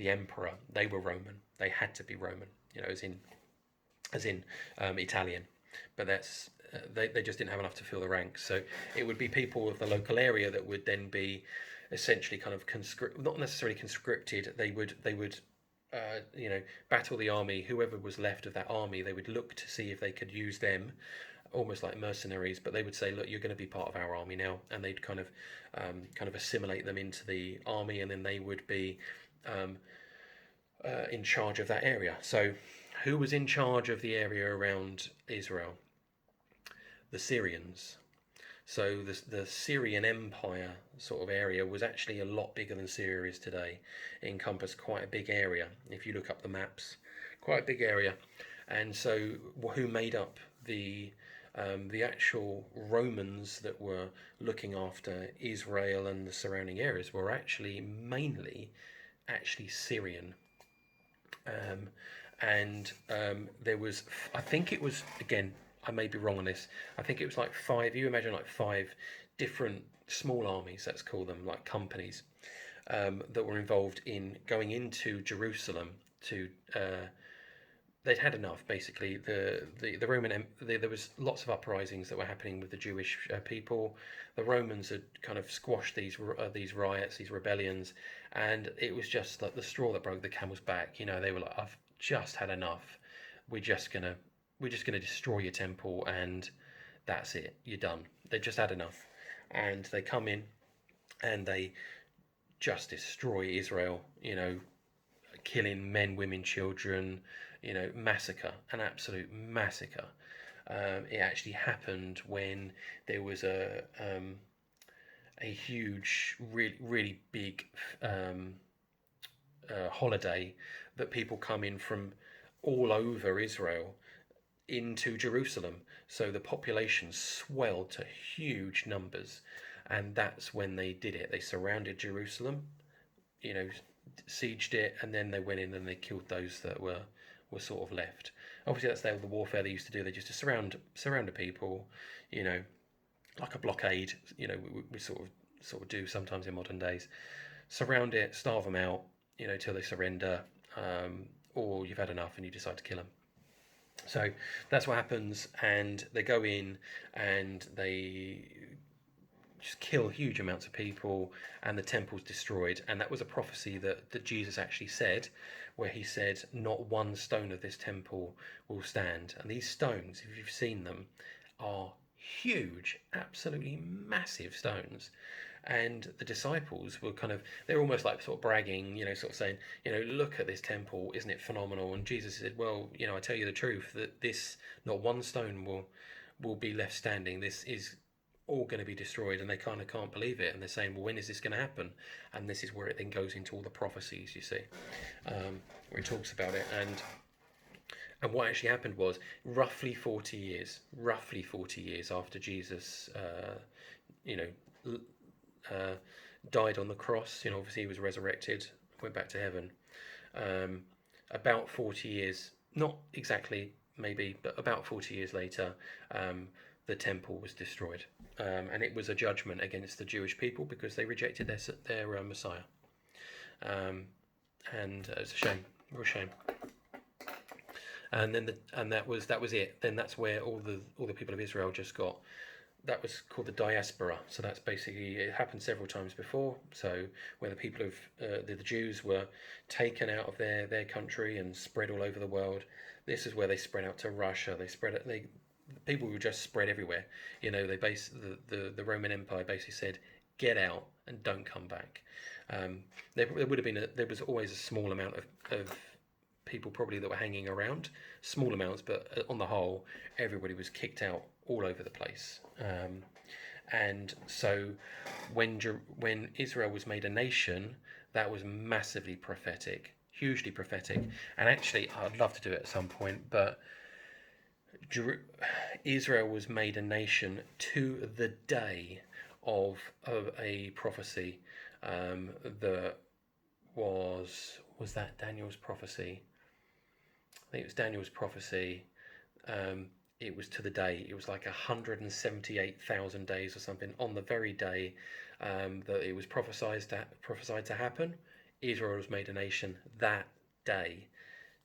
emperor, they were Roman. They had to be Roman, as in Italian. But that's they just didn't have enough to fill the ranks. So it would be people of the local area that would then be essentially kind of not necessarily conscripted. They would battle the army. Whoever was left of that army, they would look to see if they could use them, almost like mercenaries. But they would say, look, you're going to be part of our army now, and they'd kind of assimilate them into the army, and then they would be in charge of that area. So who was in charge of the area around Israel? The Syrians. So the Syrian Empire sort of area was actually a lot bigger than Syria is today. It encompassed quite a big area. If you look up the maps, quite a big area. And so who made up the actual Romans that were looking after Israel and the surrounding areas were actually mainly actually Syrian. And there was, I think it was, again, I may be wrong on this, I think it was like five, you imagine like five different small armies, let's call them, like companies, that were involved in going into Jerusalem to they'd had enough. Basically, the Roman there was lots of uprisings that were happening with the Jewish people. The Romans had kind of squashed these riots, these rebellions, and it was just like the straw that broke the camel's back. You know, they were like, "I've just had enough. We're just gonna destroy your temple, and that's it. You're done." They just had enough, and they come in and they just destroy Israel. You know, killing men, women, children, you know, massacre, an absolute massacre. It actually happened when there was a huge, really big holiday that people come in from all over Israel into Jerusalem. So the population swelled to huge numbers, and that's when they did it. They surrounded Jerusalem, you know, sieged it, and then they went in and they killed those that were sort of left. Obviously, that's the warfare they used to do. They just to surround the people, you know, like a blockade. You know, we sort of do sometimes in modern days. Surround it, starve them out, you know, till they surrender, or you've had enough and you decide to kill them. So that's what happens, and they go in and they just kill huge amounts of people, and the temple's destroyed. And that was a prophecy that Jesus actually said, where he said, "Not one stone of this temple will stand." And these stones, if you've seen them, are huge, absolutely massive stones. And the disciples were they're almost like sort of bragging, you know, sort of saying, you know, "Look at this temple, isn't it phenomenal?" And Jesus said, "Well, you know, I tell you the truth, that this, not one stone will be left standing. This is all going to be destroyed." And they kind of can't believe it, and they're saying, "Well, when is this going to happen?" And this is where it then goes into all the prophecies, you see, where it talks about it. And what actually happened was roughly 40 years after Jesus, you know, died on the cross. You know, obviously he was resurrected, went back to heaven. About 40 years, not exactly maybe, but about 40 years later, the temple was destroyed, and it was a judgment against the Jewish people because they rejected their Messiah, and it's a shame, real shame. And then that was it. Then that's where all the people of Israel just got. That was called the diaspora. So that's basically, it happened several times before. So where the people of the Jews were taken out of their country and spread all over the world. This is where they spread out to Russia. People were just spread everywhere. You know, the Roman Empire basically said, "Get out and don't come back." There would have been there was always a small amount of people probably that were hanging around, small amounts, but on the whole, everybody was kicked out all over the place. And so when Israel was made a nation, that was massively prophetic, hugely prophetic. And actually, I'd love to do it at some point, but Israel was made a nation to the day of a prophecy that was that Daniel's prophecy. I think it was Daniel's prophecy. It was to the day. It was like 178,000 days or something. On the very day that it was prophesied to happen, Israel was made a nation that day.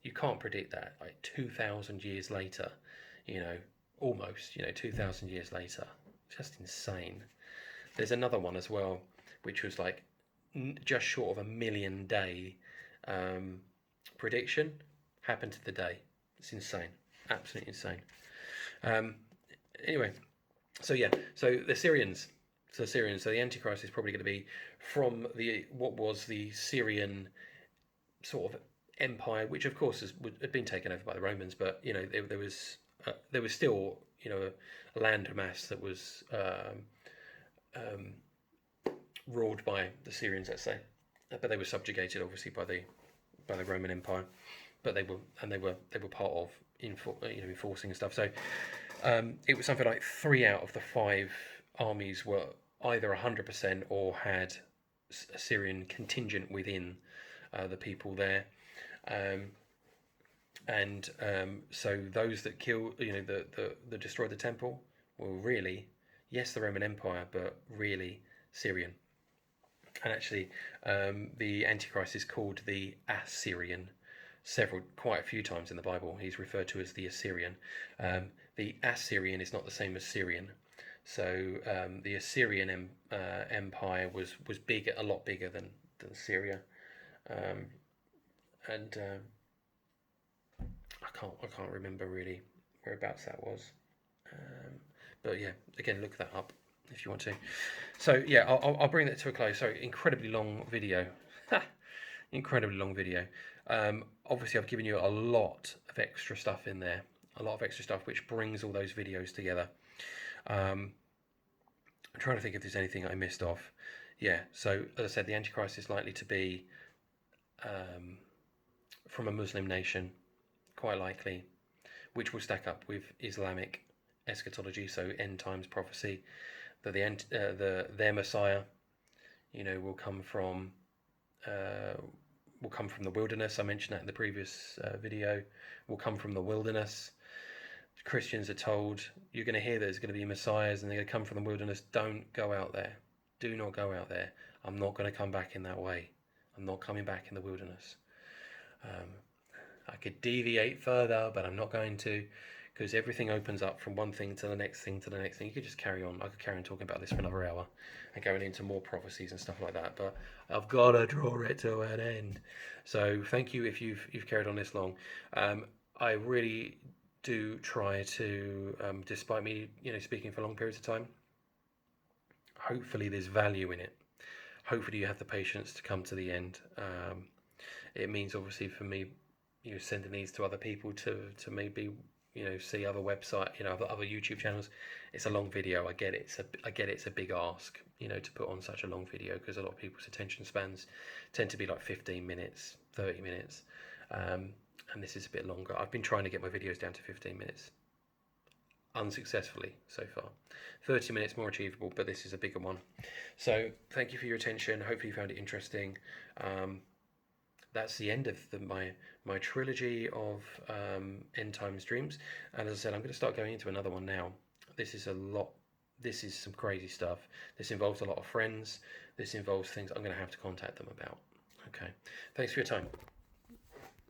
You can't predict that. Like 2,000 years later, you know, almost, you know, 2,000 years later. Just insane. There's another one as well, which was like just short of 1,000,000 day prediction. Happened to the day. It's insane. Absolutely insane. Anyway, so the Syrians. So the Antichrist is probably going to be from what was the Syrian sort of empire, which of course had been taken over by the Romans, but you know there was still, you know, a land mass that was ruled by the Syrians, let's say, but they were subjugated obviously by the Roman Empire, but they were part of enforcing and stuff. So It was something like 3 out of the 5 armies were either 100% or had a Syrian contingent within the people there. Um, and so those that killed, that destroyed the temple were really, yes, the Roman Empire, but really Syrian. And actually, the Antichrist is called the Assyrian quite a few times in the Bible. He's referred to as the Assyrian. The Assyrian is not the same as Syrian. So the Assyrian Empire was big, a lot bigger than Syria, and I can't remember really whereabouts that was. But yeah, again, look that up if you want to. So yeah, I'll bring that to a close. So incredibly long video, incredibly long video. Obviously, I've given you a lot of extra stuff in there, a lot of extra stuff which brings all those videos together. I'm trying to think if there's anything I missed off. Yeah, so as I said, the Antichrist is likely to be from a Muslim nation, quite likely, which will stack up with Islamic eschatology, so end times prophecy. That their Messiah, will come from the wilderness. I mentioned that in the previous video. Will come from the wilderness. Christians are told, you're going to hear there's going to be messiahs and they're going to come from the wilderness. Don't go out there. Do not go out there. I'm not going to come back in that way. I'm not coming back in the wilderness. I could deviate further, but I'm not going to, because everything opens up from one thing to the next thing to the next thing. You could just carry on. I could carry on talking about this for another hour and going into more prophecies and stuff like that, but I've got to draw it to an end. So thank you if you've carried on this long. I really do try to, despite me speaking for long periods of time, hopefully there's value in it. Hopefully you have the patience to come to the end. It means obviously for me, sending these to other people to maybe see other website, other YouTube channels. It's a long video. I get it. It's a big ask, to put on such a long video, because a lot of people's attention spans tend to be like 15 minutes, 30 minutes, and this is a bit longer. I've been trying to get my videos down to 15 minutes, unsuccessfully so far. 30 minutes more achievable, but this is a bigger one. So thank you for your attention. Hopefully you found it interesting. That's the end of my trilogy of End Times Dreams. And as I said, I'm going to start going into another one now. This is a lot. This is some crazy stuff. This involves a lot of friends. This involves things I'm going to have to contact them about. Okay. Thanks for your time.